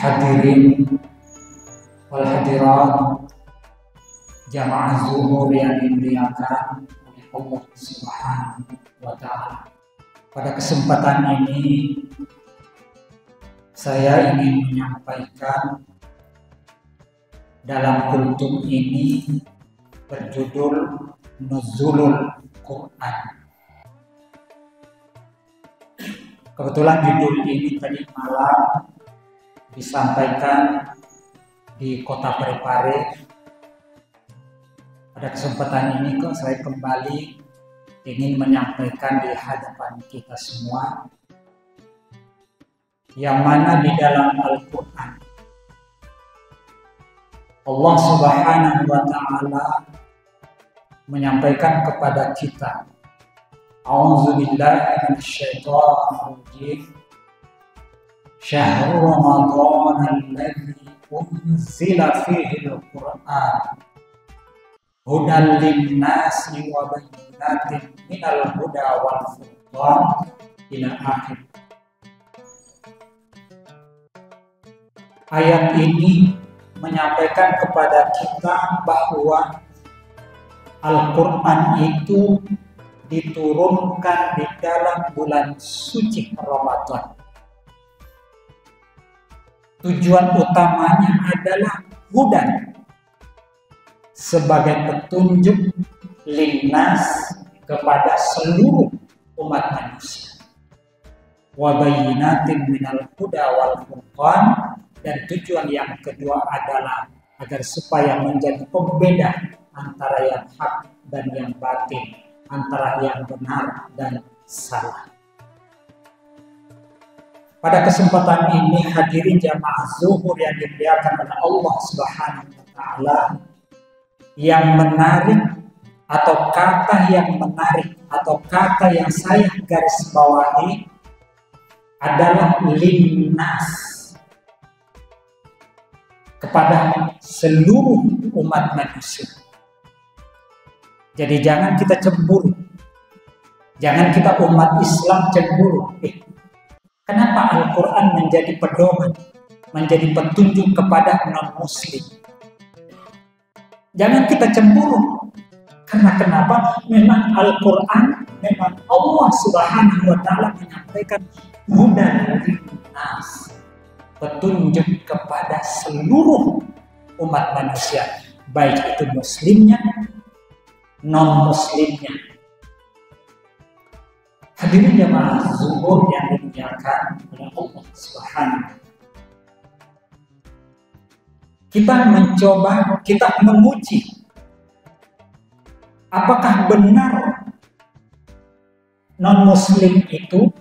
Hadirin wal hadirat jamaah zuhur yang dimuliakan oleh Allah Subhanahu wa Ta'ala. Pada kesempatan ini saya ingin menyampaikan dalam kultum ini berjudul Nuzulul Quran. Kebetulan judul ini tadi malam disampaikan di Kota Parepare. Pada kesempatan ini saya kembali ingin menyampaikan di hadapan kita semua, yang mana di dalam Al-Quran Allah Subhanahu wa Ta'ala menyampaikan kepada kita, A'udzubillahi minasyaitonir rajim, Syahrul Ramadan alladzi unzila fihi al-Qur'an hudan lin-nasi wa bayyinatin minal huda wal furqan ila akhir. Ayat ini menyampaikan kepada kita bahwa Al-Quran itu diturunkan di dalam bulan suci Ramadan. Tujuan utamanya adalah hudan, sebagai petunjuk linnas kepada seluruh umat manusia. Wa bayyinatin minal huda wal furqan, dan tujuan yang kedua adalah agar supaya menjadi pembeda antara yang hak dan yang batil, antara yang benar dan salah. Pada kesempatan ini hadirin jamaah zuhur yang dimuliakan oleh Allah Subhanahu wa Ta'ala, yang menarik atau kata yang menarik atau kata yang saya garis bawahi adalah linnas, kepada seluruh umat manusia. Jadi jangan kita cemburu, jangan kita umat Islam cemburu. Kenapa Al-Quran menjadi pedoman, menjadi petunjuk kepada non-muslim? Jangan kita cemburu. Karena kenapa? Memang Al-Quran, memang Allah Subhanahu wa Ta'ala menyampaikan hudan linnas, petunjuk kepada seluruh umat manusia, baik itu muslimnya, non-muslimnya. Hadirin jamaah zuhur yang dimuliakan oleh Allah Subhanahu. Kita mencoba, kita menguji apakah benar non-muslim itu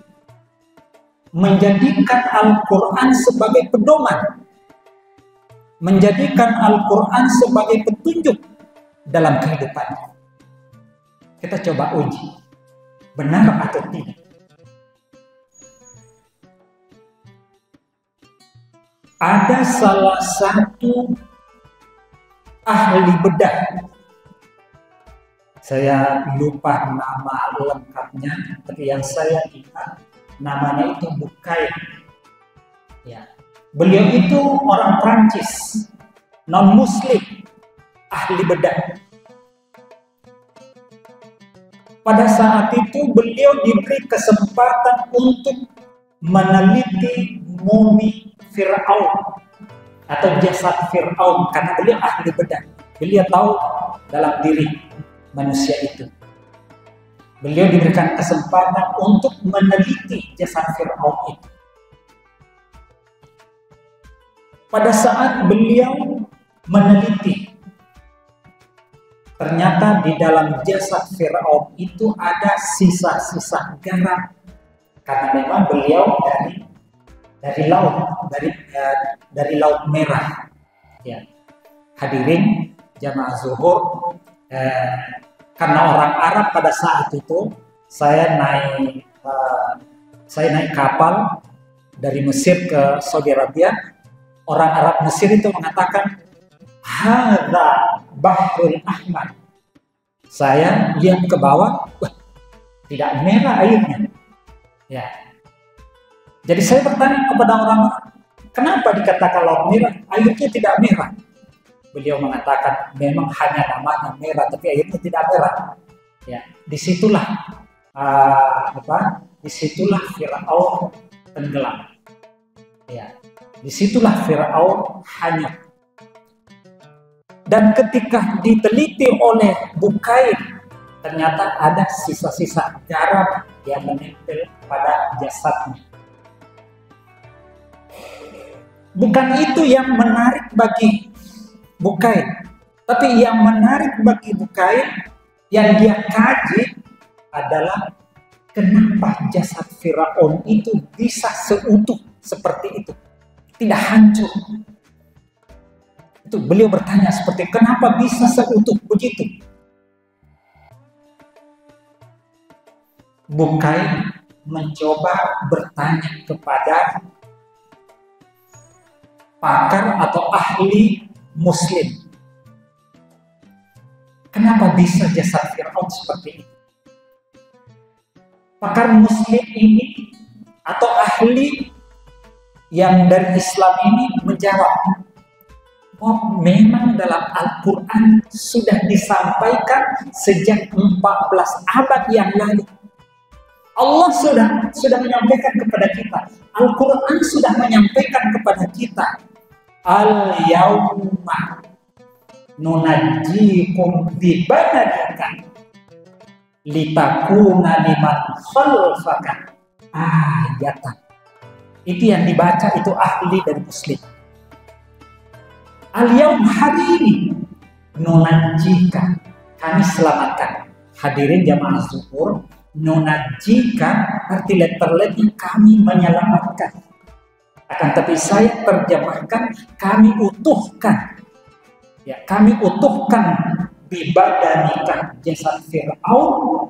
menjadikan Al-Quran sebagai pedoman, menjadikan Al-Quran sebagai petunjuk dalam kehidupannya. Kita coba uji, benar atau tidak. Ada salah satu ahli bedah, saya lupa nama lengkapnya, tapi yang saya ingat namanya itu Bukai. Ya. Beliau itu orang Prancis, non-muslim, ahli bedah. Pada saat itu beliau diberi kesempatan untuk meneliti mumi Fir'aun atau jasad Fir'aun, karena beliau ahli bedah. Beliau tahu dalam diri manusia itu. Beliau diberikan kesempatan untuk meneliti jasad Fir'aun itu. Pada saat beliau meneliti, ternyata di dalam jasad Fir'aun itu ada sisa-sisa garam, karena memang beliau dari laut merah. Ya. Hadirin jamaah zuhur, karena orang Arab pada saat itu saya naik kapal dari Mesir ke Saudi Arabia. Orang Arab Mesir itu mengatakan, hadza bahrul ahmar. Saya lihat ke bawah, wah, tidak merah airnya. Ya. Jadi saya bertanya kepada orang-orang, Kenapa dikatakan laut merah? Airnya tidak merah. Beliau mengatakan memang hanya namanya merah, tapi airnya tidak merah. Ya, disitulah disitulah Fir'aun tenggelam. Ya, disitulah Fir'aun hanyut. Dan ketika diteliti oleh Bukain, ternyata ada sisa-sisa garam yang menempel pada jasadnya. Bukan itu yang menarik bagi Bukain, tapi yang menarik bagi Bukain yang dia kaji adalah kenapa jasad Firaun itu bisa seutuh seperti itu, tidak hancur. Itu beliau bertanya seperti kenapa bisa seutuh begitu. Bukain mencoba bertanya kepada pakar atau ahli Muslim. Kenapa bisa jasad Firaun seperti itu? Pakar Muslim ini atau ahli yang dari Islam ini menjawab, oh memang dalam Al-Quran sudah disampaikan sejak 14 abad yang lalu. Allah sudah menyampaikan kepada kita. Al-Quran sudah menyampaikan kepada kita. Al-yawma nunajjikum bibadanikan litakuna liman khalfaka ayatan. Itu yang dibaca itu ahli dari Muslim. Al-yawm hari ini nunajjikan, kami selamatkan. Hadirin jamaah zuhur, nunajjikan arti letternya kami menyelamatkan. Akan tapi saya terjemahkan kami utuhkan. Ya, kami utuhkan bibadanika jasad Fir'aun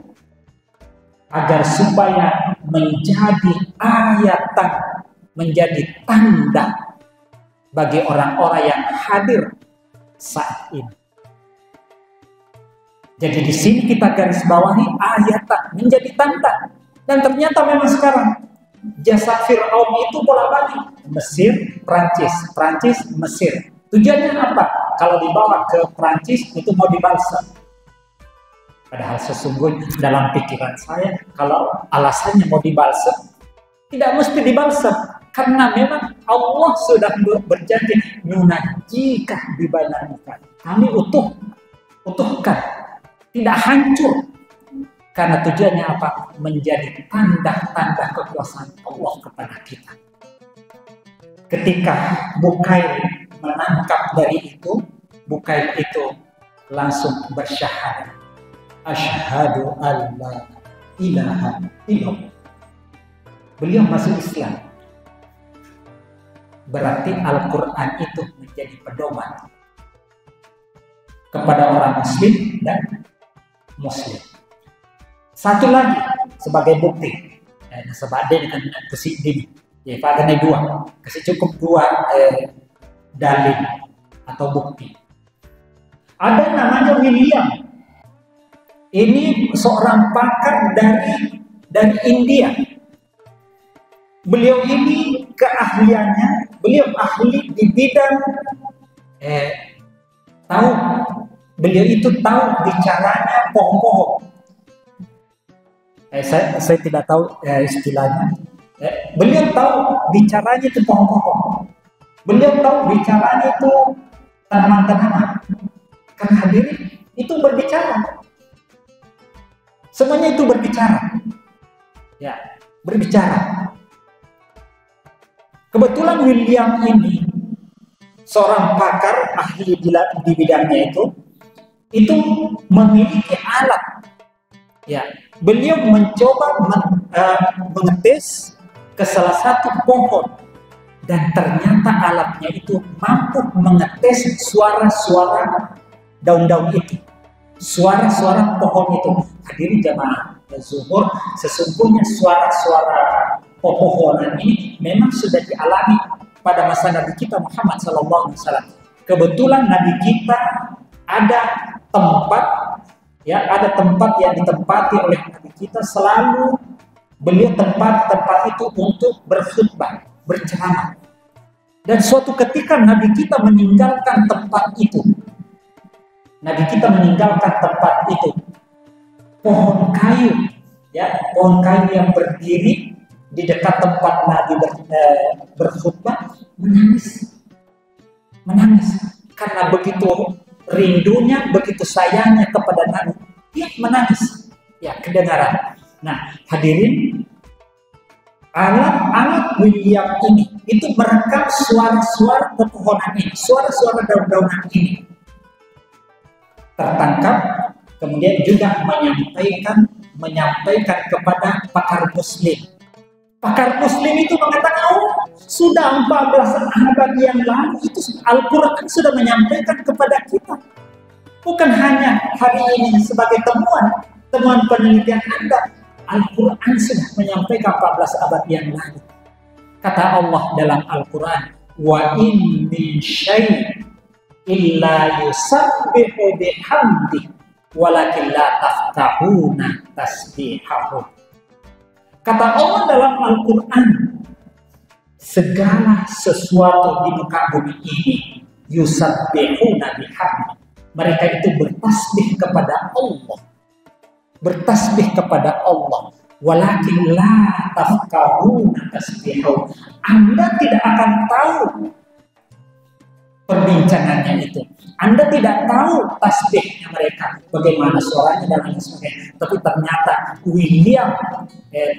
agar supaya menjadi ayatan, menjadi tanda bagi orang-orang yang hadir saat ini. Jadi di sini kita garis bawahi ayatan menjadi tanda, dan ternyata memang sekarang jasad Fir'aun itu bolak-balik Mesir, Prancis, Prancis, Mesir. Tujuannya apa? Kalau dibawa ke Prancis itu mau dibalsam. Padahal sesungguhnya dalam pikiran saya, kalau alasannya mau dibalsam, tidak mesti dibalsam. Karena memang Allah sudah berjanji, nunajjika bibadanika. Kami utuhkan, tidak hancur. Karena tujuannya apa? Menjadi tanda-tanda kekuasaan Allah kepada kita. Ketika Bukain menangkap dari itu, Bukain itu langsung bersyahadat. Asyhadu an la ilaha illallah. Beliau masuk Islam. Berarti Al-Quran itu menjadi pedoman kepada orang Muslim dan Muslim. Satu lagi sebagai bukti, sebagai dengan kasih ini, ya pada dua, kasih cukup dua dalil atau bukti. Ada namanya William. Ini seorang pakar dari India. Beliau ini keahliannya, beliau ahli di bidang beliau itu tahu bicaranya pohon-pohon. Saya tidak tahu istilahnya. Beliau tahu bicaranya itu pohon-pohon. Beliau tahu bicaranya itu tanaman-tanaman. Karena hadirin itu berbicara. Semuanya itu berbicara. Ya, berbicara. Kebetulan William ini seorang pakar ahli di bidangnya itu memiliki alat. Ya, beliau mencoba mengetes ke salah satu pohon, dan ternyata alatnya itu mampu mengetes suara-suara daun-daun itu, suara-suara pohon itu. Hadirin jamaah zuhur, sesungguhnya suara-suara pepohonan ini memang sudah dialami pada masa Nabi kita Muhammad SAW. Kebetulan Nabi kita ada tempat yang ditempati oleh Nabi kita, selalu beliau tempat itu untuk berkhutbah, berceramah. Dan suatu ketika Nabi kita meninggalkan tempat itu. Nabi kita meninggalkan tempat itu. Pohon kayu, ya, pohon kayu yang berdiri di dekat tempat Nabi berkhutbah menangis. Menangis karena begitu rindunya, begitu sayangnya kepada Nabi. Dia menangis. Ya, kedengaran. Nah, hadirin, alat-alat William ini itu merekam suara-suara pepohonan ini, suara-suara daun-daunan ini tertangkap, kemudian juga menyampaikan kepada pakar Muslim. Pakar Muslim itu mengatakan, oh, sudah 14 abad yang lalu itu Al-Quran sudah menyampaikan kepada kita, bukan hanya hari ini sebagai temuan penelitian Anda. Al-Quran sudah menyampaikan 14 abad yang lalu. Kata Allah dalam Al-Quran, wa in min syai'in illa yusabbihu bihamdi walakin la tafqahuna tasbihahu. Kata Allah dalam Al-Quran, segala sesuatu di muka bumi ini yusabbihuna bihamdi. Mereka itu bertasbih kepada Allah. Bertasbih kepada Allah, walakin la tafqahuna tasbihahu. Anda tidak akan tahu perbincangannya itu. Anda tidak tahu tasbihnya mereka, bagaimana suaranya dan lain sebagainya. Tapi ternyata William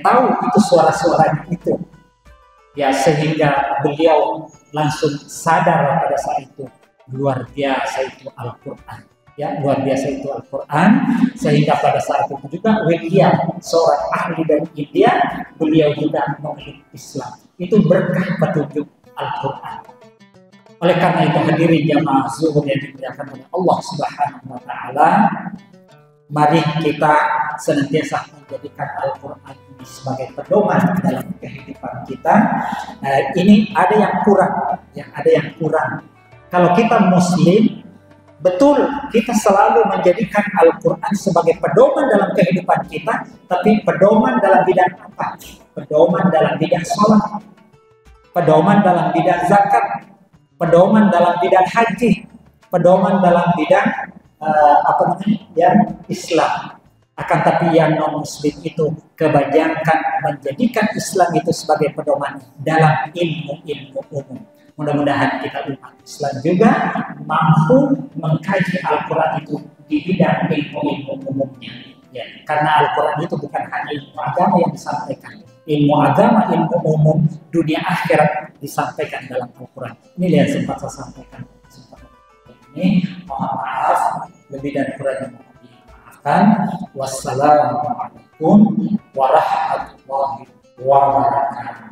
tahu itu suara-suaranya itu. Ya, sehingga beliau langsung sadar pada saat itu, luar biasa itu Al-Quran. Ya, luar biasa itu Al-Quran, sehingga pada saat itu juga William, seorang ahli dari India, beliau juga memilih Islam. Itu berkah petunjuk Al-Quran. Oleh karena itu hadirin jamaah zuhur yang dimuliakan oleh Allah Subhanahu wa Ta'ala, mari kita senantiasa menjadikan Al-Quran ini sebagai pedoman dalam kehidupan kita. Ini ada yang kurang, Kalau kita Muslim, betul, kita selalu menjadikan Al-Quran sebagai pedoman dalam kehidupan kita, tapi pedoman dalam bidang apa? Pedoman dalam bidang sholat, pedoman dalam bidang zakat, pedoman dalam bidang haji, pedoman dalam bidang Islam. Akan tapi yang non-Muslim itu kebanyakan menjadikan Islam itu sebagai pedoman dalam ilmu-ilmu umum. Mudah-mudahan kita umat Islam juga mampu mengkaji Al-Quran itu di bidang ilmu-ilmu umumnya. Ya, karena Al-Quran itu bukan hanya ilmu agama yang disampaikan. Ilmu agama, ilmu umum, dunia akhirat disampaikan dalam Al-Quran. Ini yang sempat saya sampaikan. Ini mohon maaf, lebih dan kurang yang mohon dimaafkan. Wassalamualaikum warahmatullahi wabarakatuh.